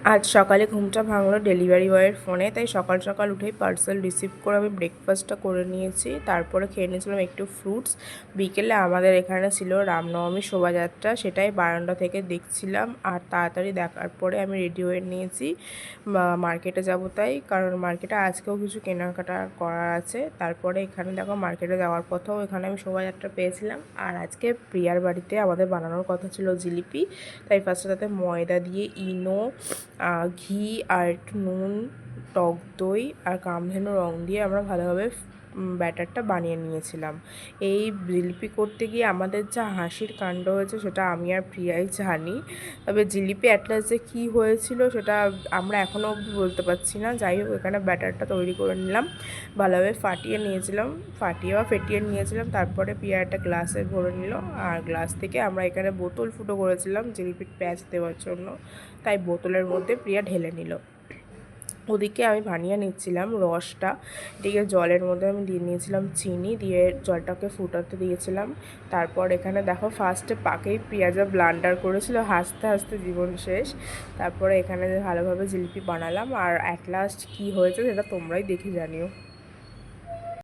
আজ সকালে ঘুমটা ভাঙলো ডেলিভারি বয়ের ফোনে, তাই সকাল সকাল উঠেই পার্সেল রিসিভ করে আমি ব্রেকফাস্টটা করে নিয়েছি। তারপরে খেয়ে নিয়েছিলাম একটু ফ্রুটস। বিকেলে আমাদের এখানে ছিল রামনবমী শোভাযাত্রা, সেটাই বারান্দা থেকে দেখছিলাম। আর তাড়াতাড়ি দেখার পরে আমি রেডি হয়ে নিয়েছি, মার্কেটে যাব তাই, কারণ মার্কেটে আজকেও কিছু কেনাকাটা করার আছে। তারপরে এখানে দেখো মার্কেটে যাওয়ার পথেও এখানে আমি শোভাযাত্রা পেয়েছিলাম। আর আজকে প্রিয়ার বাড়িতে আমাদের বানানোর কথা ছিল জিলিপি, তাই ফার্স্টে তাতে ময়দা দিয়ে ইনো, ঘি আর একটু নুন, টক দই আর কামধেনু রং দিয়ে আমরা ভালোভাবে ব্যাটারটা বানিয়ে নিয়েছিলাম। এই জিলিপি করতে গিয়ে আমাদের যা হাসির কাণ্ড হয়েছে সেটা আমি আর প্রিয়াই জানি। তবে জিলিপি অ্যাটলাস্ট যে কী হয়েছিল সেটা আমরা এখনও অবধি বলতে পারছি না। যাই হোক, এখানে ব্যাটারটা তৈরি করে নিলাম, ভালোভাবে ফেটিয়ে নিয়েছিলাম। তারপরে প্রিয়া একটা গ্লাসে ভরে নিল, আর গ্লাস থেকে আমরা এখানে বোতল ফুটো করেছিলাম জিলিপির প্যাচ দেওয়ার জন্য, তাই বোতলের মধ্যে প্রিয়া ঢেলে নিল। ওদিকে আমি বানিয়ে নিচ্ছিলাম রসটা। এদিকে জলের মধ্যে আমি দিয়ে নিয়েছিলাম চিনি, দিয়ে জলটাকে ফুটাতে দিয়েছিলাম। তারপর এখানে দেখো ফার্স্টে পাকেই পেঁয়াজা ব্লান্ডার করেছিল, হাসতে হাসতে জীবন শেষ। তারপরে এখানে ভালোভাবে জিলিপি বানালাম, আর অ্যাট লাস্ট কী হয়েছে সেটা তোমরাই দেখে জানিও।